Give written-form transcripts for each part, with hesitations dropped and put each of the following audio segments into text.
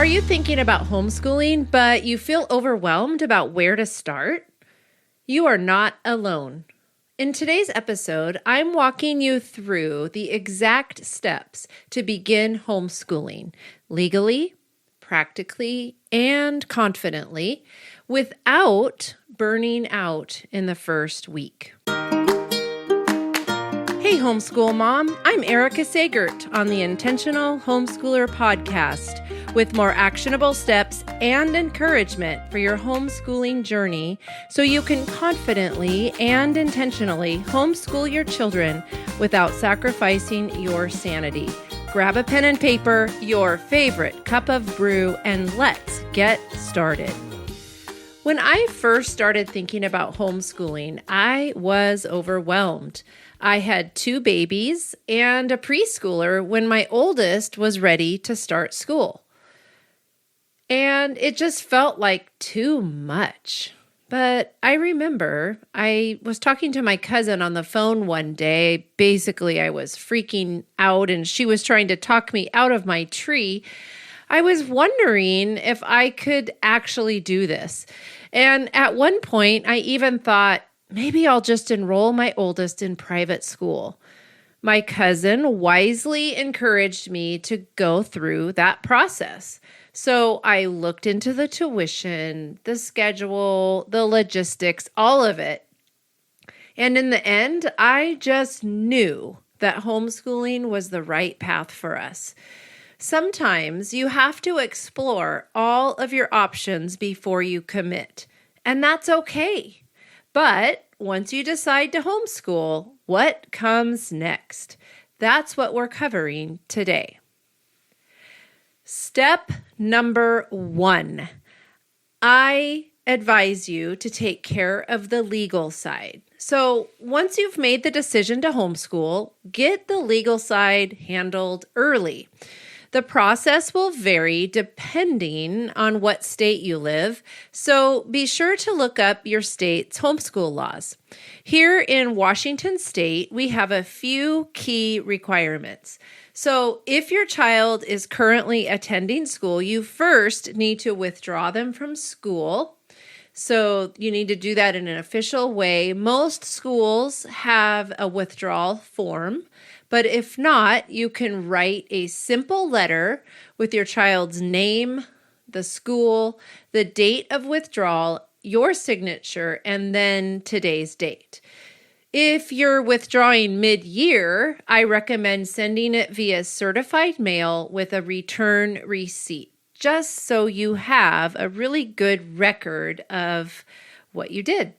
Are you thinking about homeschooling, but you feel overwhelmed about where to start? You are not alone. In today's episode, I'm walking you through the exact steps to begin homeschooling legally, practically, and confidently without burning out in the first week. Hey, homeschool mom, I'm Erica Sagert on the Intentional Homeschooler podcast with more actionable steps and encouragement for your homeschooling journey so you can confidently and intentionally homeschool your children without sacrificing your sanity. Grab a pen and paper, your favorite cup of brew, and let's get started. When I first started thinking about homeschooling, I was overwhelmed. I had 2 babies and a preschooler when my oldest was ready to start school. And it just felt like too much. But I remember I was talking to my cousin on the phone one day. Basically, I was freaking out and she was trying to talk me out of my tree. I was wondering if I could actually do this. And at one point, I even thought, maybe I'll just enroll my oldest in private school. My cousin wisely encouraged me to go through that process. So I looked into the tuition, the schedule, the logistics, all of it. And in the end, I just knew that homeschooling was the right path for us. Sometimes you have to explore all of your options before you commit, and that's okay. But once you decide to homeschool, what comes next? That's what we're covering today. Step number 1, I advise you to take care of the legal side. So once you've made the decision to homeschool, get the legal side handled early. The process will vary depending on what state you live, so be sure to look up your state's homeschool laws. Here in Washington State, we have a few key requirements. So if your child is currently attending school, you first need to withdraw them from school. So you need to do that in an official way. Most schools have a withdrawal form. But if not, you can write a simple letter with your child's name, the school, the date of withdrawal, your signature, and then today's date. If you're withdrawing mid-year, I recommend sending it via certified mail with a return receipt, just so you have a really good record of what you did.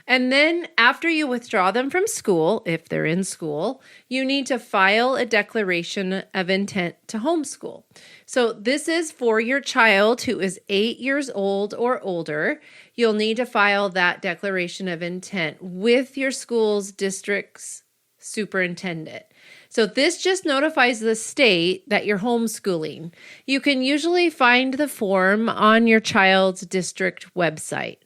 And then after you withdraw them from school, if they're in school, you need to file a declaration of intent to homeschool. So this is for your child who is 8 years old or older. You'll need to file that declaration of intent with your school's district's superintendent. So this just notifies the state that you're homeschooling. You can usually find the form on your child's district website.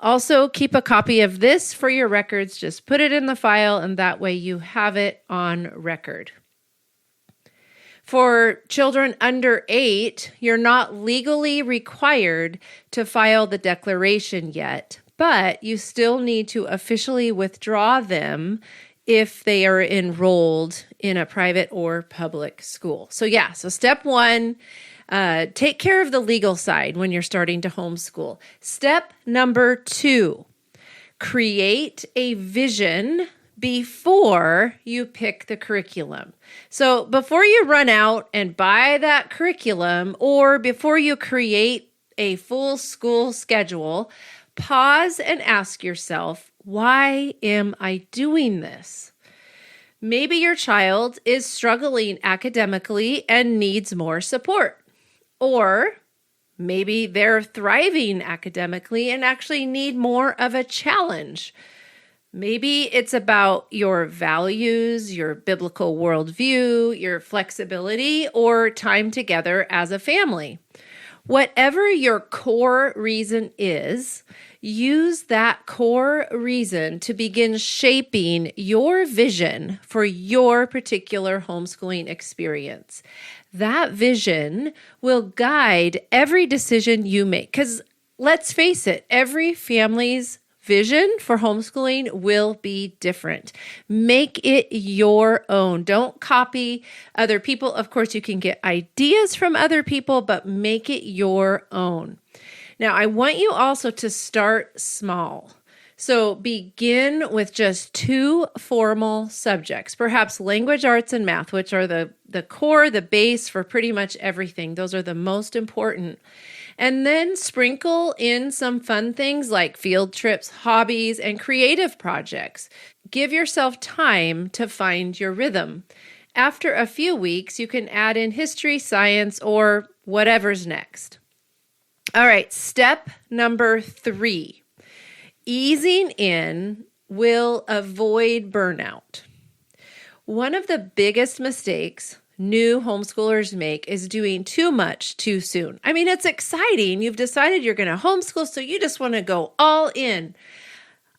Also, keep a copy of this for your records. Just put it in the file, and that way you have it on record. For children under 8, you're not legally required to file the declaration yet, but you still need to officially withdraw them if they are enrolled in a private or public school. So step 1, take care of the legal side when you're starting to homeschool. Step number 2, create a vision before you pick the curriculum. So before you run out and buy that curriculum, or before you create a full school schedule, pause and ask yourself, why am I doing this? Maybe your child is struggling academically and needs more support. Or maybe they're thriving academically and actually need more of a challenge. Maybe it's about your values, your biblical worldview, your flexibility, or time together as a family. Whatever your core reason is, use that core reason to begin shaping your vision for your particular homeschooling experience. That vision will guide every decision you make. Because let's face it, every family's vision for homeschooling will be different. Make it your own. Don't copy other people. Of course, you can get ideas from other people, but make it your own. Now, I want you also to start small. So begin with just 2 formal subjects, perhaps language arts and math, which are the core, the base for pretty much everything. Those are the most important. And then sprinkle in some fun things like field trips, hobbies, and creative projects. Give yourself time to find your rhythm. After a few weeks, you can add in history, science, or whatever's next. All right, step number 3. Easing in will avoid burnout. One of the biggest mistakes new homeschoolers make is doing too much too soon. I mean, it's exciting. You've decided you're going to homeschool, so you just want to go all in.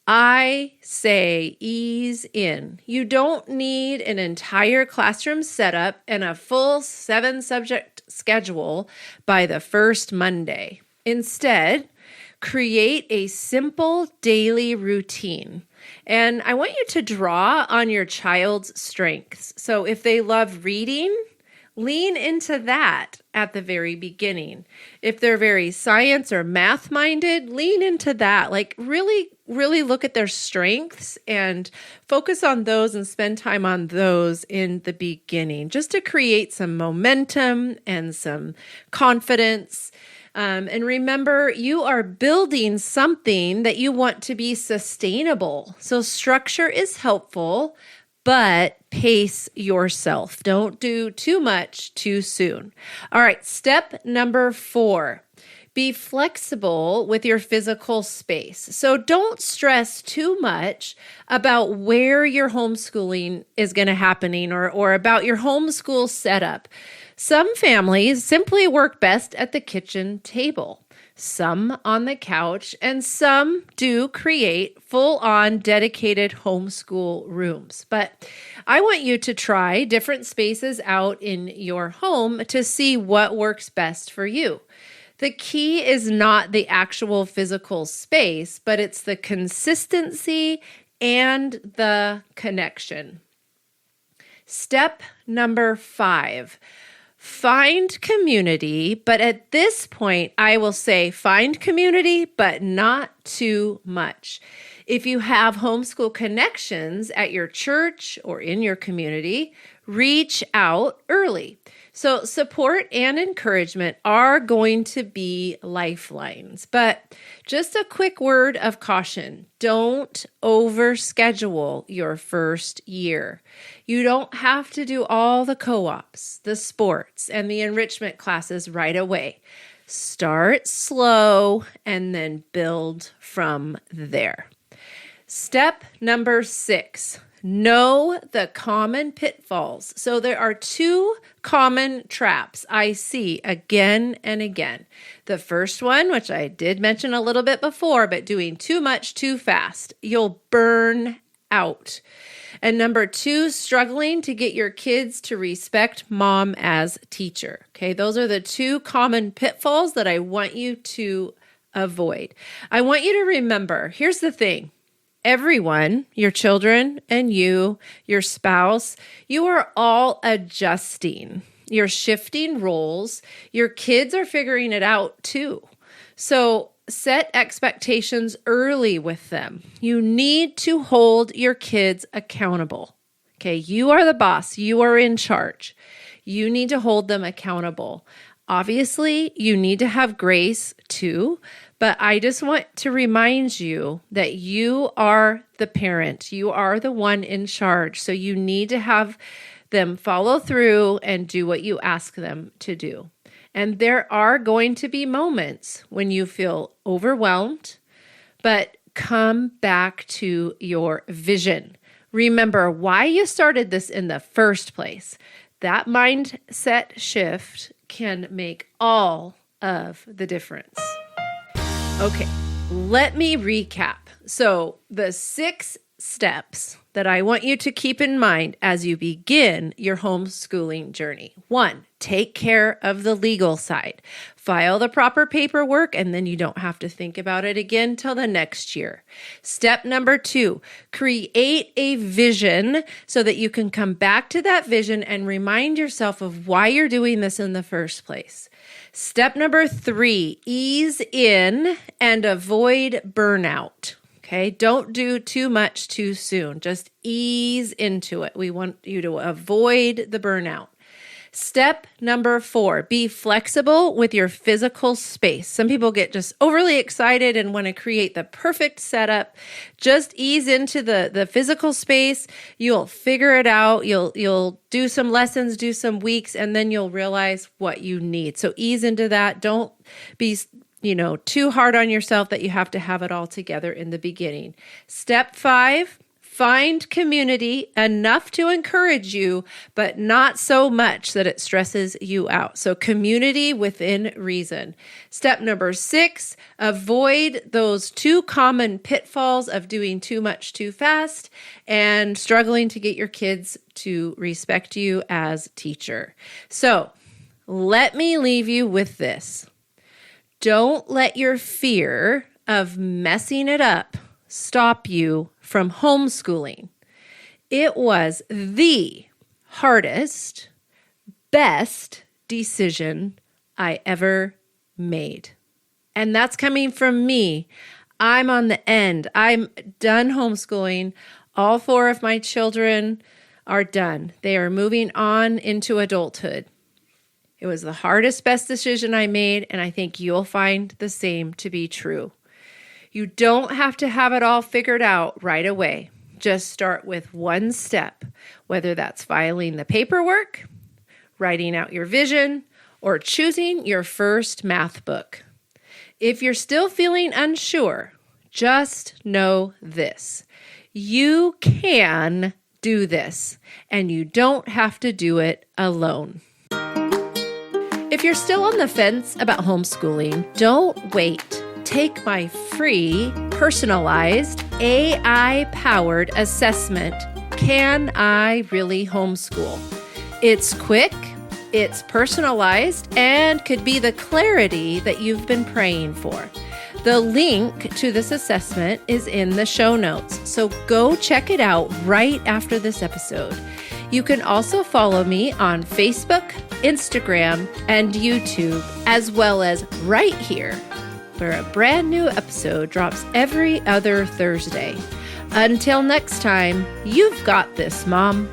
I say ease in. You don't need an entire classroom setup and a full 7-subject schedule by the first Monday. Instead, create a simple daily routine. And I want you to draw on your child's strengths. So if they love reading, lean into that at the very beginning. If they're very science or math minded, lean into that. Like really look at their strengths and focus on those and spend time on those in the beginning, just to create some momentum and some confidence. And remember, you are building something that you want to be sustainable. So structure is helpful, but pace yourself. Don't do too much too soon. All right, step number 4. Be flexible with your physical space. So don't stress too much about where your homeschooling is going to happen or about your homeschool setup. Some families simply work best at the kitchen table, some on the couch, and some do create full-on dedicated homeschool rooms. But I want you to try different spaces out in your home to see what works best for you. The key is not the actual physical space, but it's the consistency and the connection. Step number 5. Find community, but at this point, I will say find community, but not too much. If you have homeschool connections at your church or in your community, reach out early. So support and encouragement are going to be lifelines, but just a quick word of caution. Don't overschedule your first year. You don't have to do all the co-ops, the sports, and the enrichment classes right away. Start slow and then build from there. Step number 6. Know the common pitfalls. So there are 2 common traps I see again and again. The first one, which I did mention a little bit before, but doing too much too fast. You'll burn out. And number 2, struggling to get your kids to respect mom as teacher. Okay, those are the 2 common pitfalls that I want you to avoid. I want you to remember, here's the thing. Everyone, your children and you, your spouse, you are all adjusting. You're shifting roles. Your kids are figuring it out too. So set expectations early with them. You need to hold your kids accountable. Okay, you are the boss. You are in charge. You need to hold them accountable. Obviously, you need to have grace too, but I just want to remind you that you are the parent. You are the one in charge. So you need to have them follow through and do what you ask them to do. And there are going to be moments when you feel overwhelmed, but come back to your vision. Remember why you started this in the first place. That mindset shift can make all of the difference. Okay, let me recap. So the 6 steps that I want you to keep in mind as you begin your homeschooling journey. 1, take care of the legal side. File the proper paperwork, and then you don't have to think about it again till the next year. Step number 2, create a vision so that you can come back to that vision and remind yourself of why you're doing this in the first place. Step number 3, ease in and avoid burnout. Okay, don't do too much too soon. Just ease into it. We want you to avoid the burnout. Step number 4, be flexible with your physical space. Some people get just overly excited and want to create the perfect setup. Just ease into the physical space. You'll figure it out. You'll do some lessons, do some weeks, and then you'll realize what you need. So ease into that. Don't be too hard on yourself that you have to have it all together in the beginning. Step 5, find community enough to encourage you, but not so much that it stresses you out. So community within reason. Step number 6, avoid those 2 common pitfalls of doing too much too fast and struggling to get your kids to respect you as teacher. So let me leave you with this. Don't let your fear of messing it up stop you from homeschooling. It was the hardest, best decision I ever made. And that's coming from me. I'm on the end. I'm done homeschooling. All 4 of my children are done. They are moving on into adulthood. It was the hardest, best decision I made, and I think you'll find the same to be true. You don't have to have it all figured out right away. Just start with 1 step, whether that's filing the paperwork, writing out your vision, or choosing your first math book. If you're still feeling unsure, just know this. You can do this, and you don't have to do it alone. If you're still on the fence about homeschooling, don't wait. Take my free, personalized, AI-powered assessment, Can I Really Homeschool? It's quick, it's personalized, and could be the clarity that you've been praying for. The link to this assessment is in the show notes, so go check it out right after this episode. You can also follow me on Facebook, Instagram, and YouTube, as well as right here, where a brand new episode drops every other Thursday. Until next time, you've got this, Mom.